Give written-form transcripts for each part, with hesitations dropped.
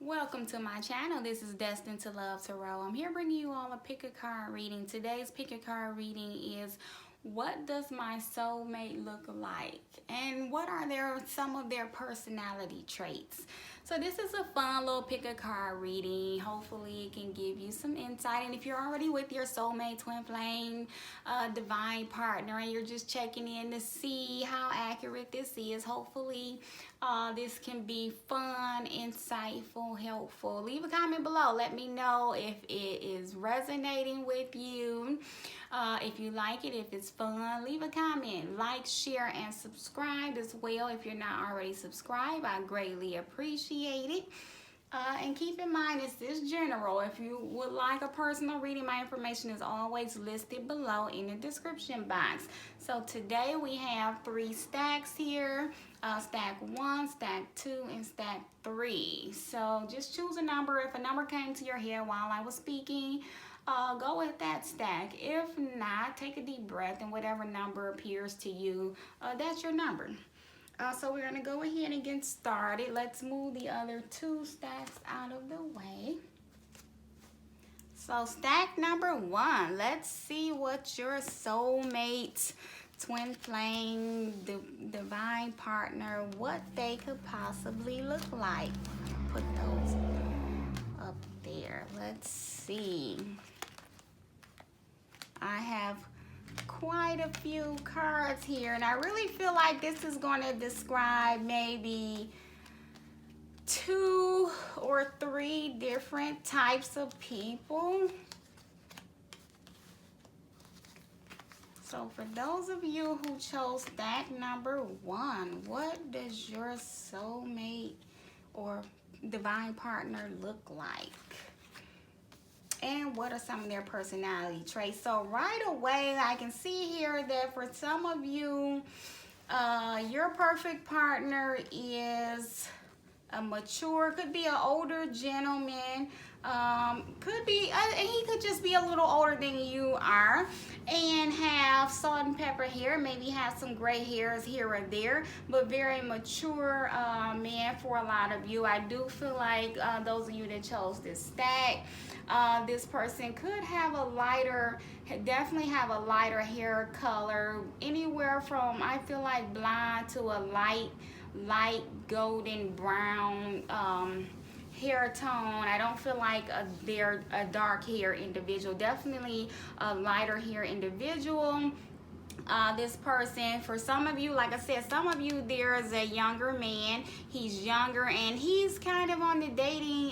Welcome to my channel. This is Destined to Love Tarot. I'm here bringing you all a pick a card reading. Today's pick a card reading is, what does my soulmate look like? And what are some of their personality traits? So this is a fun little pick a card reading. Hopefully it can give you some insight. And if you're already with your soulmate, twin flame, divine partner, and you're just checking in to see how accurate this is, hopefully this can be fun, insightful, helpful. Leave a comment below. Let me know if it is resonating with you. If you like it, if it's fun, leave a comment. Like, share, and subscribe as well. If you're not already subscribed, I greatly appreciate it. And keep in mind, it's this general. If you would like a personal reading, my information is always listed below in the description box. So today we have 3 stacks here. Stack 1, stack 2, and stack 3. So just choose a number. If a number came to your head while I was speaking, go with that stack. If not, take a deep breath, and whatever number appears to you, that's your number. So we're going to go ahead and get started. Let's move the other 2 stacks out of the way. So stack number 1, let's see what your soulmate, twin flame, divine partner, what they could possibly look like. Put those up there. Let's see. I have quite a few cards here, and I really feel like this is going to describe maybe 2 or 3 different types of people. So for those of you who chose stack number 1, what does your soulmate or divine partner look like? And what are some of their personality traits? So right away, I can see here that for some of you, your perfect partner is a mature, could be an older gentleman, could be, he could just be a little older than you are, and have salt and pepper hair, maybe have some gray hairs here or there, but very mature man for a lot of you. I do feel like those of you that chose this stack, this person could have a lighter, definitely have a lighter hair color, anywhere from, I feel like, blonde to a light golden brown hair tone. I don't feel like they're a dark hair individual, definitely a lighter hair individual. This person, for some of you, like I said, some of you, there is a younger man. He's younger and he's kind of on the dating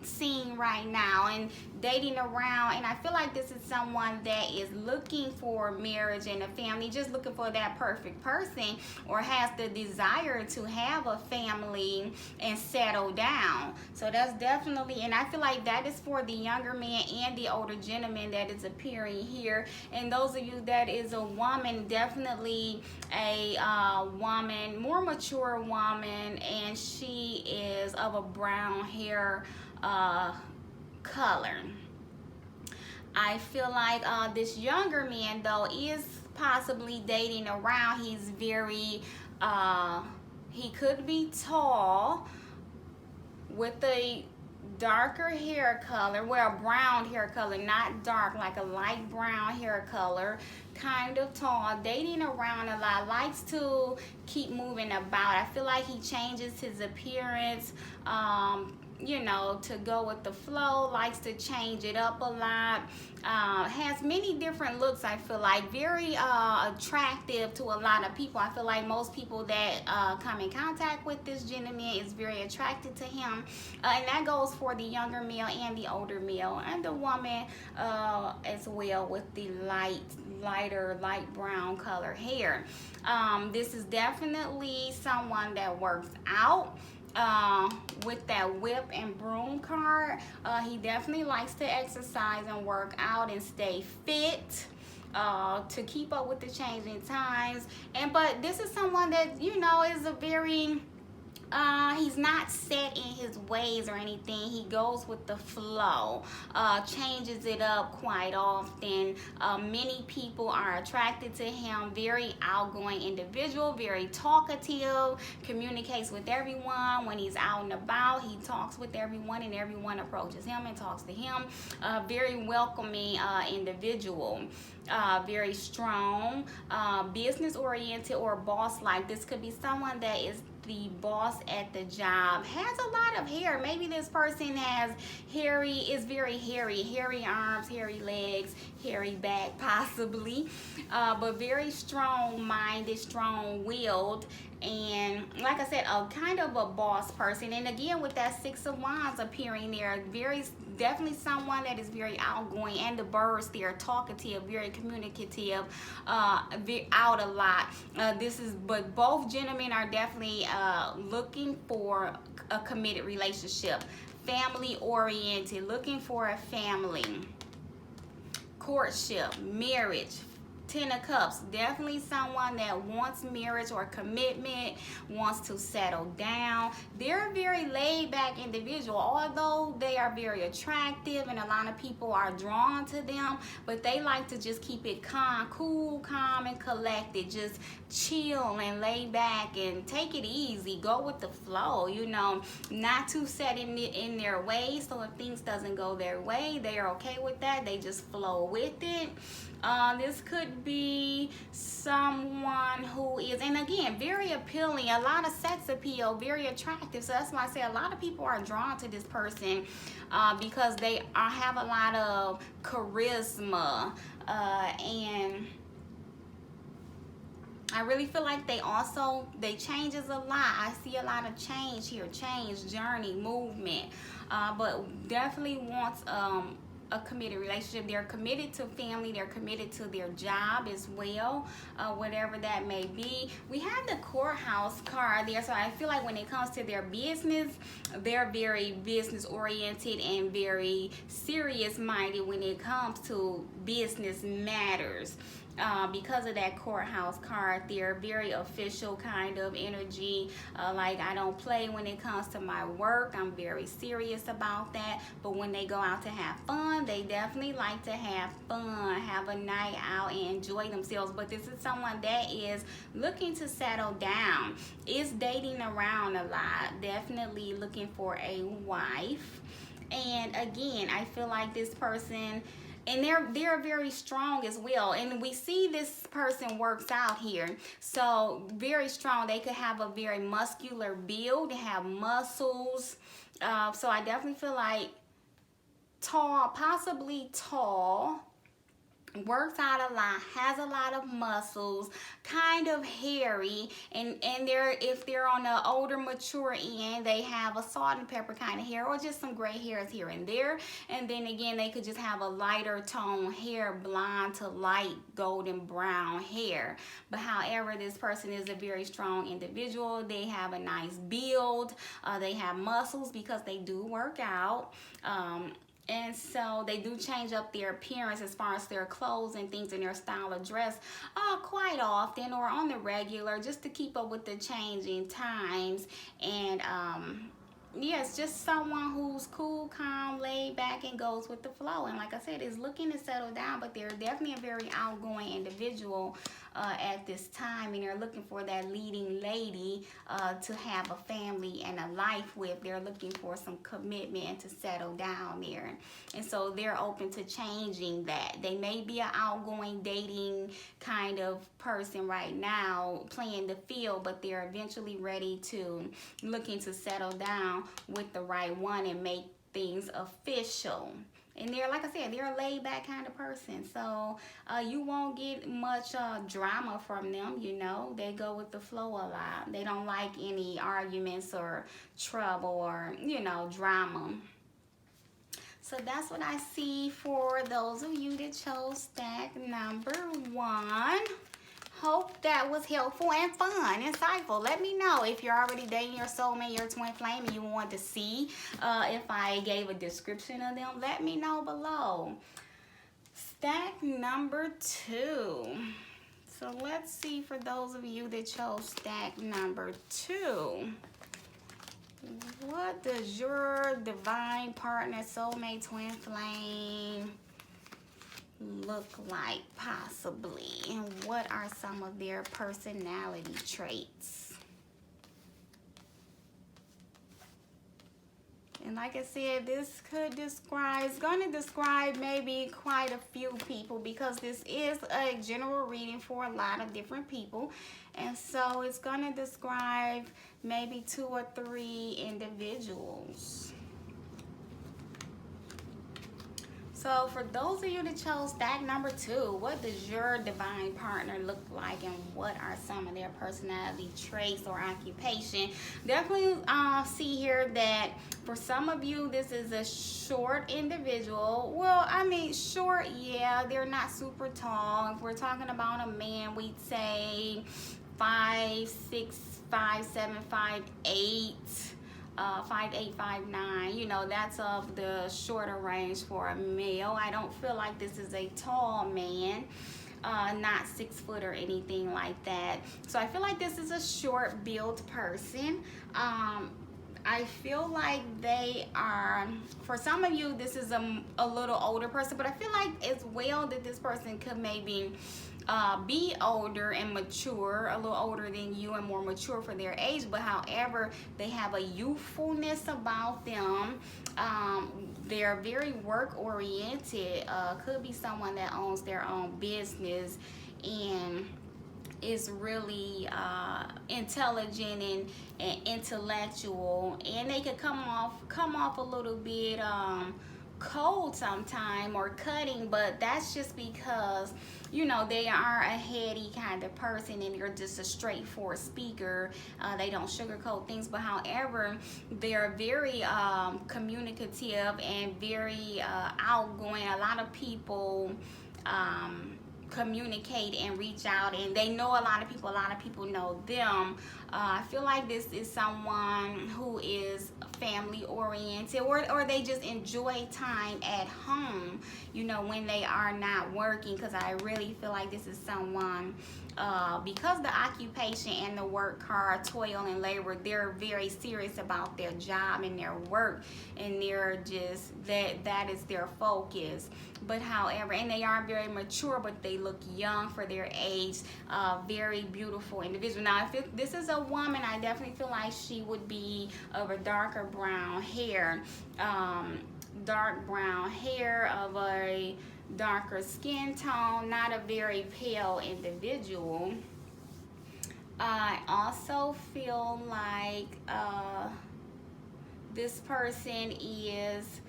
scene right now and dating around, and I feel like this is someone that is looking for marriage and a family, just looking for that perfect person, or has the desire to have a family and settle down. So that's definitely, and I feel like that is for the younger man and the older gentleman that is appearing here. And those of you that is a woman, definitely a woman, more mature woman, and she is of a brown hair color. I feel like this younger man, though, is possibly dating around. He's very, he could be tall with a darker hair color, well, brown hair color, not dark, like a light brown hair color, kind of tall, dating around a lot, likes to keep moving about. I feel like he changes his appearance, you know, to go with the flow, likes to change it up a lot, has many different looks. I feel like very attractive to a lot of people. I feel like most people that come in contact with this gentleman is very attracted to him, and that goes for the younger male and the older male, and the woman as well, with the lighter light brown color hair. This is definitely someone that works out. With that whip and broom card, he definitely likes to exercise and work out and stay fit, to keep up with the changing times. But this is someone that, you know, is a very He's not set in his ways or anything. He goes with the flow, changes it up quite often. Many people are attracted to him. Very outgoing individual, very talkative, communicates with everyone. When he's out and about, he talks with everyone and everyone approaches him and talks to him. Very welcoming individual. Very strong, business oriented or boss like. This could be someone that is the boss at the job, has a lot of hair. Maybe this person has is very hairy arms, hairy legs, hairy back possibly, but very strong-minded, strong-willed, and like I said, a kind of a boss person. And again, with that Six of Wands appearing there, definitely someone that is very outgoing, and the birds there, talkative, very communicative, out a lot. But both gentlemen are definitely looking for a committed relationship, family oriented, looking for a family, courtship, marriage. Ten of Cups, definitely someone that wants marriage or commitment, wants to settle down. They're a very laid back individual, although they are very attractive and a lot of people are drawn to them, but they like to just keep it cool, calm, and collected. Just chill and lay back and take it easy, go with the flow, you know, not too set in their ways. So if things doesn't go their way, they are okay with that. They just flow with it. This could be someone who is, and again, very appealing, a lot of sex appeal, very attractive. So that's why I say a lot of people are drawn to this person because they have a lot of charisma, and I really feel like they changes a lot. I see a lot of change here, journey, movement, but definitely wants a committed relationship. They're committed to family, they're committed to their job as well, whatever that may be. We have the courthouse card there, so I feel like when it comes to their business, they're very business oriented and very serious minded when it comes to business matters. Because of that courthouse card, they're very official kind of energy, like I don't play when it comes to my work. I'm very serious about that. But when they go out to have fun, they definitely like to have fun, have a night out and enjoy themselves. But this is someone that is looking to settle down, is dating around a lot, definitely looking for a wife. And again, I feel like this person, and they're very strong as well, and we see this person works out here, so very strong. They could have a very muscular build, have muscles, so I definitely feel like tall, possibly tall, works out a lot, has a lot of muscles, kind of hairy, and if they're on the older mature end, they have a salt and pepper kind of hair, or just some gray hairs here and there. And then again, they could just have a lighter tone hair, blonde to light golden brown hair. But however, this person is a very strong individual. They have a nice build, they have muscles because they do work out, and so they do change up their appearance as far as their clothes and things and their style of dress quite often, or on the regular, just to keep up with the changing times. And yes, just someone who's cool, calm, laid back, and goes with the flow. And like I said, is looking to settle down, but they're definitely a very outgoing individual at this time, and they're looking for that leading lady to have a family and a life with. They're looking for some commitment and to settle down there. And so they're open to changing that. They may be an outgoing dating kind of person right now, playing the field, but they're eventually ready to, looking to settle down with the right one and make things official. And they're, like I said, they're a laid back kind of person. So you won't get much drama from them, you know. They go with the flow a lot. They don't like any arguments or trouble or, you know, drama. So that's what I see for those of you that chose stack number 1. Hope that was helpful and fun, insightful. Let me know if you're already dating your soulmate, your twin flame, and you want to see if I gave a description of them. Let me know below. Stack number 2. So let's see for those of you that chose stack number 2. What does your divine partner, soulmate, twin flame look like possibly? And what are some of their personality traits? And like I said, this could describe, it's going to describe maybe quite a few people, because this is a general reading for a lot of different people. And so it's going to describe maybe 2 or 3 individuals. So for those of you that chose stack number 2, what does your divine partner look like, and what are some of their personality traits or occupation? Definitely see here that for some of you, this is a short individual. Well, I mean, short, yeah, they're not super tall. If we're talking about a man, we'd say 5'6", 5'7", 5'8". 5'8", 5'9", you know, that's of the shorter range for a male. I don't feel like this is a tall man, not 6 foot or anything like that. So I feel like this is a short built person. I feel like they are, for some of you, this is a little older person, but I feel like as well that this person could maybe be older and mature, a little older than you and more mature for their age, but however, they have a youthfulness about them. They're very work oriented. Could be someone that owns their own business and is really intelligent and intellectual, and they could come off a little bit cold sometime or cutting, but that's just because, you know, they are a heady kind of person and you're just a straightforward speaker. They don't sugarcoat things, but however, they're very communicative and very outgoing. A lot of people communicate and reach out, and they know a lot of people know them. I feel like this is someone who is family oriented, or they just enjoy time at home, you know, when they are not working, because I really feel like this is someone, because the occupation and the work hard, toil and labor, they're very serious about their job and their work, and they're just, that is their focus. But however, and they are very mature, but they look young for their age. Very beautiful individual. Now, if this is a woman, I definitely feel like she would be of a darker brown hair, dark brown hair, of a darker skin tone, not a very pale individual. I also feel like this person is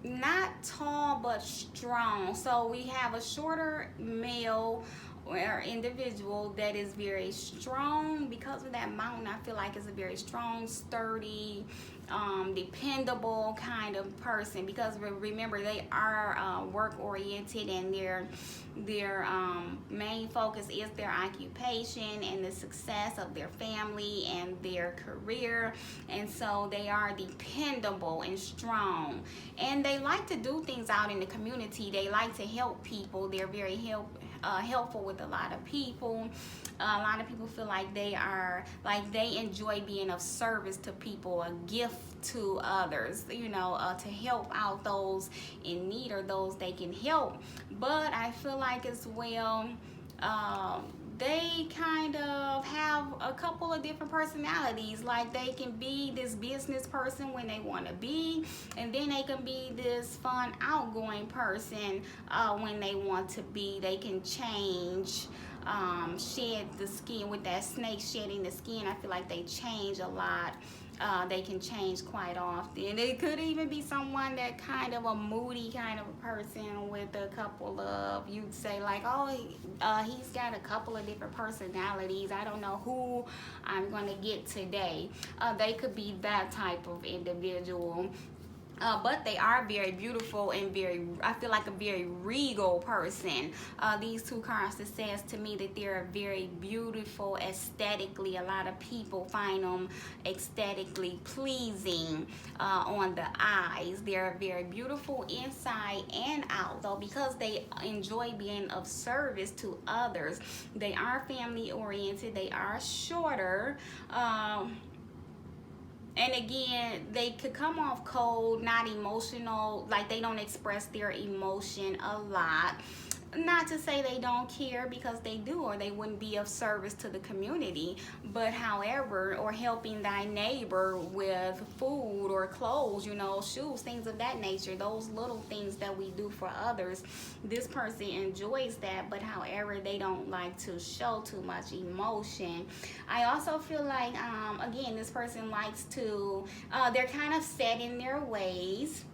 not tall but strong. So we have a shorter male or individual that is very strong. Because of that mountain, I feel like it's a very strong, sturdy, dependable kind of person, because remember, they are work oriented, and their main focus is their occupation and the success of their family and their career. And so they are dependable and strong, and they like to do things out in the community. They like to help people. They're very helpful with a lot of people. A lot of people feel like they enjoy being of service to people, a gift to others, you know, to help out those in need or those they can help. But I feel like as well, they kind of have a couple of different personalities. Like, they can be this business person when they want to be, and then they can be this fun, outgoing person when they want to be. They can change, shed the skin, with that snake shedding the skin. I feel like they change a lot. They can change quite often. It could even be someone that kind of a moody kind of a person with a couple of, you'd say like, oh, he's got a couple of different personalities. I don't know who I'm going to get today. They could be that type of individual. But they are very beautiful and I feel like a very regal person. These two cards, it says to me that they're very beautiful aesthetically. A lot of people find them aesthetically pleasing on the eyes. They're very beautiful inside and out, though, because they enjoy being of service to others. They are family oriented. They are shorter. And again, they could come off cold, not emotional, like they don't express their emotion a lot. Not to say they don't care, because they do, or they wouldn't be of service to the community. But however, or helping thy neighbor with food or clothes, you know, shoes, things of that nature, those little things that we do for others, this person enjoys that. But however, they don't like to show too much emotion. I also feel like, again, this person likes to, they're kind of set in their ways.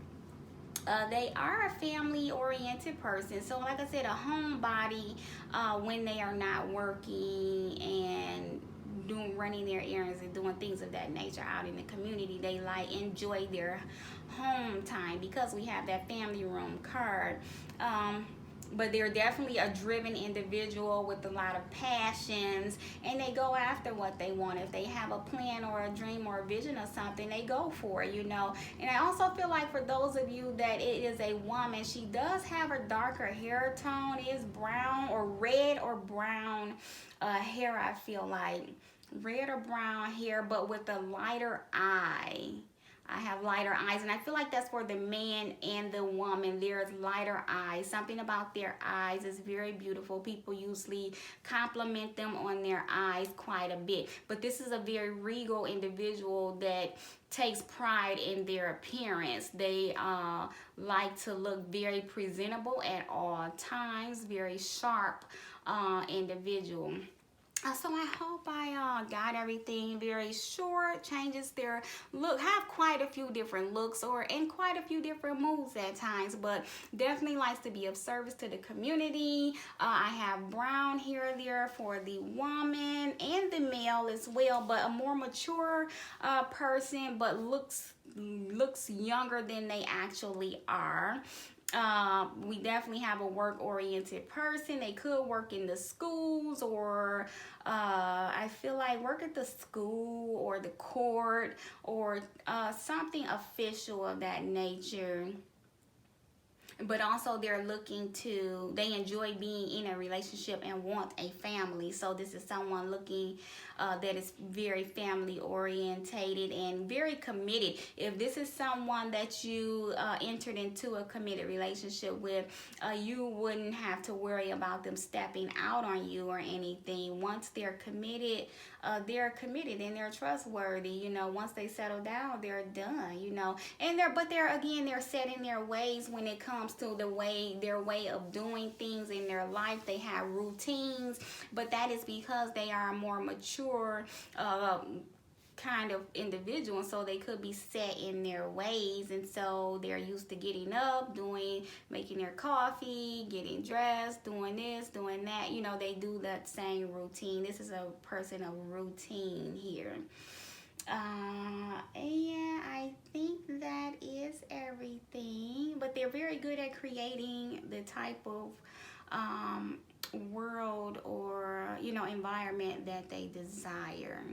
They are a family-oriented person. So like I said, a homebody when they are not working and running their errands and doing things of that nature out in the community. They enjoy their home time, because we have that family room card. But they're definitely a driven individual with a lot of passions, and they go after what they want. If they have a plan or a dream or a vision of something, they go for it, you know. And I also feel like for those of you that it is a woman, she does have a darker hair tone, is brown or red or brown hair. I feel like red or brown hair, but with a lighter eye. I have lighter eyes, and I feel like that's for the man and the woman. There's lighter eyes. Something about their eyes is very beautiful. People usually compliment them on their eyes quite a bit. But this is a very regal individual that takes pride in their appearance. They like to look very presentable at all times. Very sharp individual. So I hope I got everything. Very short, changes their look, have quite a few different looks and quite a few different moves at times, but definitely likes to be of service to the community. I have brown hair there for the woman and the male as well, but a more mature person, but looks younger than they actually are. We definitely have a work-oriented person. They could work in the schools, or I feel like work at the school or the court, or something official of that nature. But also they enjoy being in a relationship and want a family. So this is someone looking that is very family orientated and very committed. If this is someone that you entered into a committed relationship with, you wouldn't have to worry about them stepping out on you or anything. Once they're committed and they're trustworthy. You know, once they settle down, they're done, you know. And they're set in their ways when it comes to their way of doing things in their life. They have routines, but that is because they are a more mature kind of individual, and so they could be set in their ways, and so they're used to getting up, making their coffee, getting dressed, doing this, doing that. You know, they do that same routine. This is a person of routine here. And I think that is everything, but they're very good at creating the type of world or, you know, environment that they desire.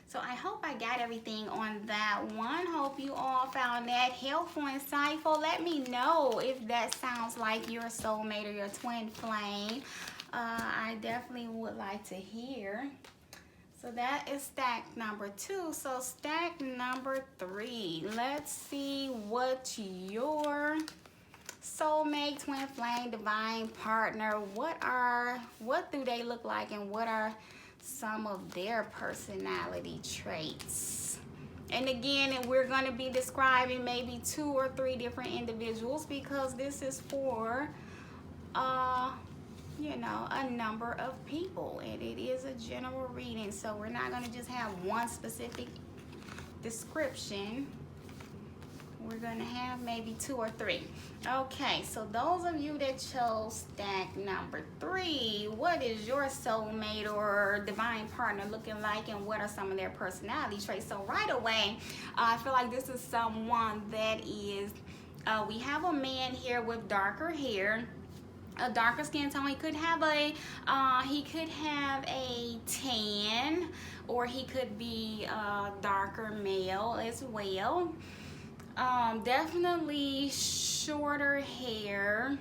So I hope I got everything on that one. Hope you all found that helpful, insightful. Let me know if that sounds like your soulmate or your twin flame. I definitely would like to hear. So that is stack number 2. So stack number 3. Let's see what your soulmate, twin flame, divine partner, what do they look like, and what are some of their personality traits. And again, we're going to be describing maybe 2 or 3 different individuals, because this is for you know, a number of people, and it is a general reading, so we're not going to just have one specific description. We're going to have maybe 2 or 3. Okay, so those of you that chose stack number 3, what is your soulmate or divine partner looking like, and what are some of their personality traits? So right away, I feel like this is someone that is, we have a man here with darker hair, a darker skin tone. He could have a tan, or he could be a darker male as well. Definitely shorter hair.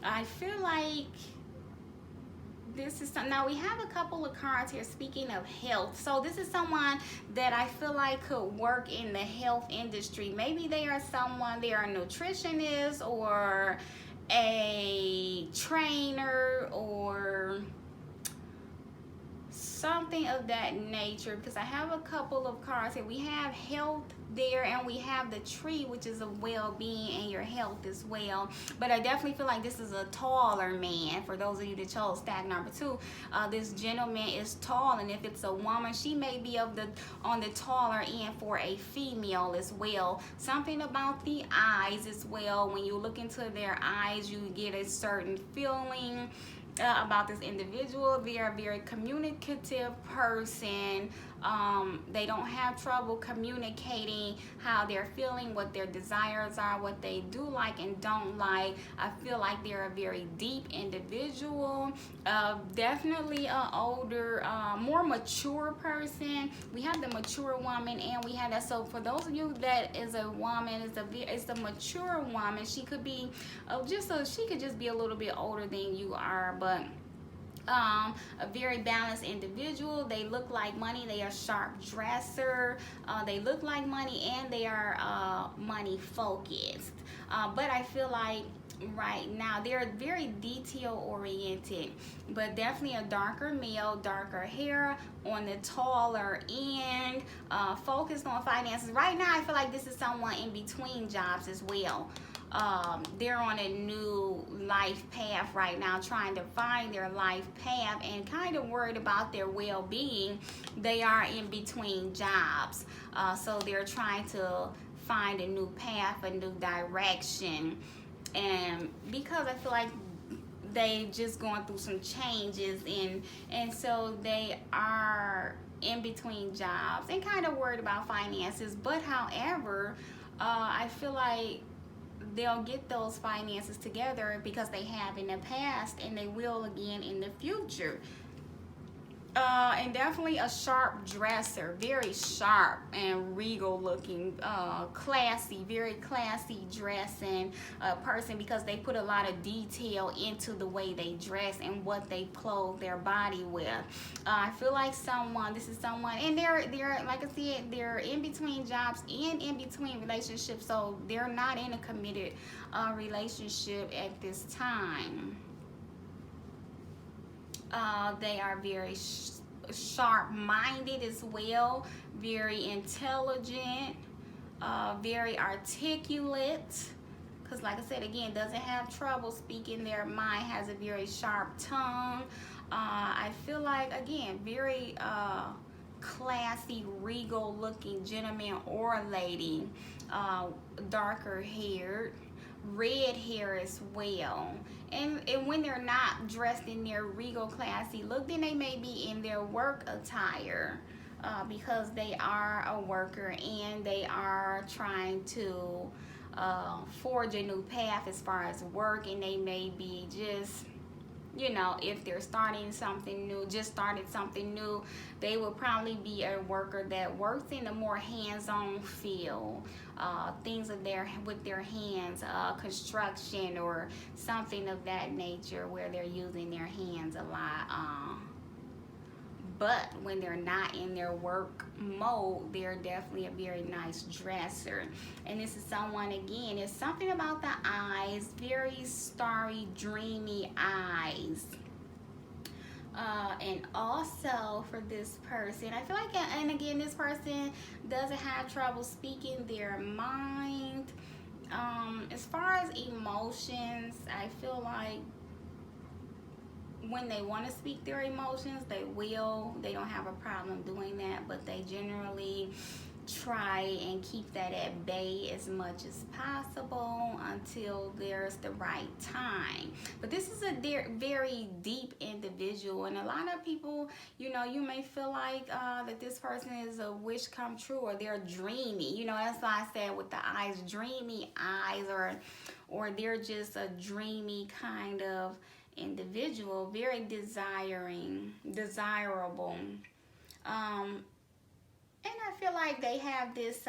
I feel like this is some, now we have a couple of cards here speaking of health. So this is someone that I feel like could work in the health industry. Maybe they are someone, they are a nutritionist or a trainer or something of that nature, because I have a couple of cards here. We have health there, and we have the tree, which is a well-being and your health as well. But I definitely feel like this is a taller man. For those of you that chose stack number 2, this gentleman is tall, and if it's a woman, she may be on the taller end for a female as well. Something about the eyes as well. When you look into their eyes, you get a certain feeling about this individual. They are a very communicative person. They don't have trouble communicating how they're feeling, what their desires are, what they do like and don't like. I feel like they're a very deep individual. Definitely an older, more mature person. We have the mature woman, and we have that. So for those of you that is a woman, it's a mature woman. She could be she could just be a little bit older than you are, but a very balanced individual. They look like money. They are sharp dresser. They look like money, and they are money focused. But I feel like right now they're very detail oriented, but definitely a darker male, darker hair, on the taller end, focused on finances. Right now I feel like this is someone in between jobs as well. They're on a new life path right now, trying to find their life path and kind of worried about their well-being. They are in between jobs, so they're trying to find a new path, a new direction. And because I feel like they just going through some changes, and so they are in between jobs and kind of worried about finances. But however, I feel like they'll get those finances together because they have in the past, and they will again in the future. And definitely a sharp dresser, very sharp and regal looking, classy, very classy dressing person, because they put a lot of detail into the way they dress and what they clothe their body with. I feel like this is someone, and they're like I said, they're in between jobs and in between relationships, so they're not in a committed relationship at this time. They are very sharp-minded as well, very intelligent, very articulate, because like I said again, doesn't have trouble speaking their mind, has a very sharp tongue. I feel like again, very classy, regal looking gentleman or lady, darker haired, red hair as well. And when they're not dressed in their regal classy look, then they may be in their work attire, because they are a worker and they are trying to forge a new path as far as work. And they may be just, you know, if they're starting something new, just started something new, they will probably be a worker that works in a more hands-on field, things with their hands, construction or something of that nature, where they're using their hands a lot. But when they're not in their work mode, they're definitely a very nice dresser. And this is someone, again, it's something about the eyes, very starry, dreamy eyes. And also for this person, I feel like, and again, this person doesn't have trouble speaking their mind. As far as emotions, I feel like when they want to speak their emotions, they will. They don't have a problem doing that, but they generally try and keep that at bay as much as possible until there's the right time. But this is a very deep individual, and a lot of people, you know, you may feel like that this person is a wish come true, or they're dreamy. You know, that's why I said with the eyes, dreamy eyes, or they're just a dreamy kind of individual, very desirable. And I feel like they have this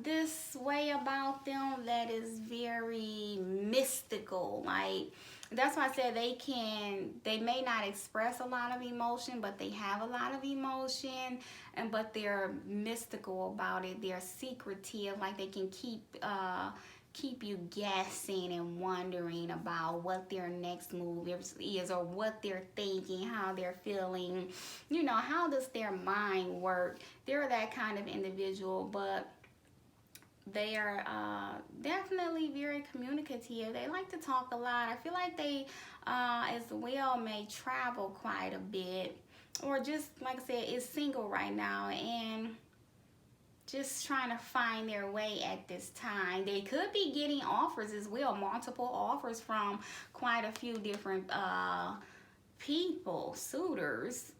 this way about them that is very mystical. Like that's why I said they may not express a lot of emotion, but they have a lot of emotion, but they're mystical about it. They're secretive, like they can keep you guessing and wondering about what their next move is, or what they're thinking, how they're feeling. You know, how does their mind work? They're that kind of individual, but they are definitely very communicative. They like to talk a lot. I feel like they as well may travel quite a bit, or just like I said, is single right now and just trying to find their way at this time. They could be getting offers as well, multiple offers from quite a few different people, suitors,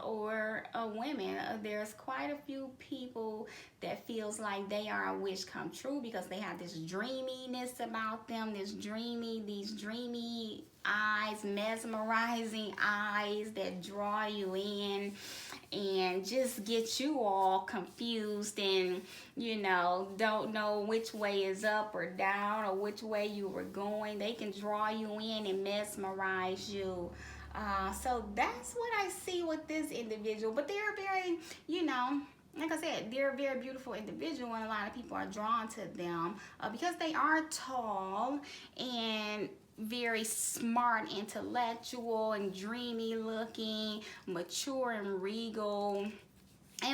or women. There's quite a few people that feels like they are a wish come true, because they have this dreaminess about them, these dreamy eyes, mesmerizing eyes that draw you in and just get you all confused and, you know, don't know which way is up or down or which way you were going. They can draw you in and mesmerize you. So that's what I see with this individual. But they're very, you know, like I said, they're a very beautiful individual, and a lot of people are drawn to them because they are tall and very smart, intellectual, and dreamy looking, mature and regal.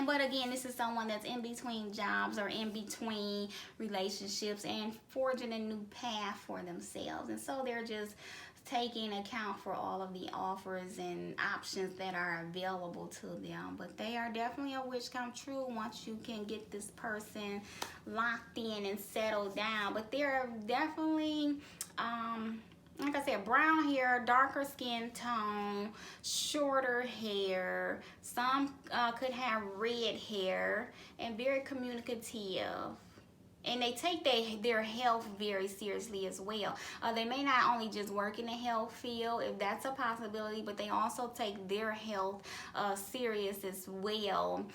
But again, this is someone that's in between jobs or in between relationships and forging a new path for themselves. And so they're just taking account for all of the offers and options that are available to them. But they are definitely a wish come true once you can get this person locked in and settled down. But they're definitely like I said, brown hair, darker skin tone, shorter hair. Some could have red hair, and very communicative. And they take their health very seriously as well. They may not only just work in the health field, if that's a possibility, but they also take their health serious as well.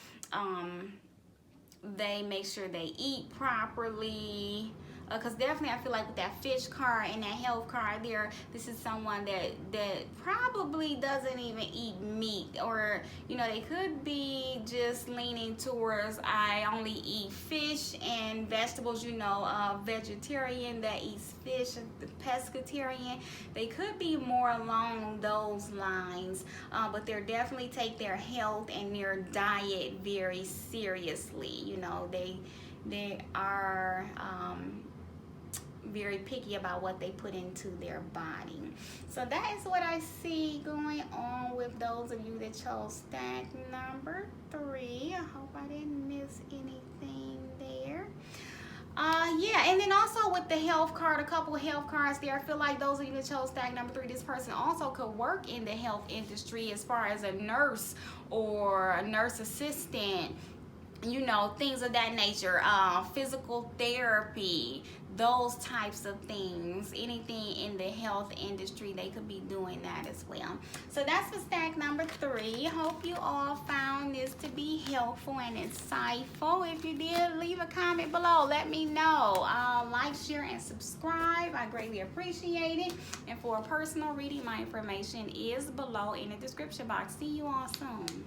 They make sure they eat properly. Because definitely I feel like with that fish card and that health card there, this is someone that probably doesn't even eat meat, or, you know, they could be just leaning towards, I only eat fish and vegetables, you know, vegetarian that eats fish, the pescatarian. They could be more along those lines, but they're definitely take their health and their diet very seriously. You know, they are very picky about what they put into their body. So that is what I see going on with those of you that chose stack number 3. I hope I didn't miss anything there. Yeah, and then also with the health card, a couple of health cards there. I feel like those of you that chose stack number 3, this person also could work in the health industry as far as a nurse or a nurse assistant, you know, things of that nature, physical therapy, those types of things. Anything in the health industry, they could be doing that as well. So that's for stack number 3. Hope you all found this to be helpful and insightful. If you did, leave a comment below. Let me know. Like, share, and subscribe. I greatly appreciate it. And for a personal reading, my information is below in the description box. See you all soon.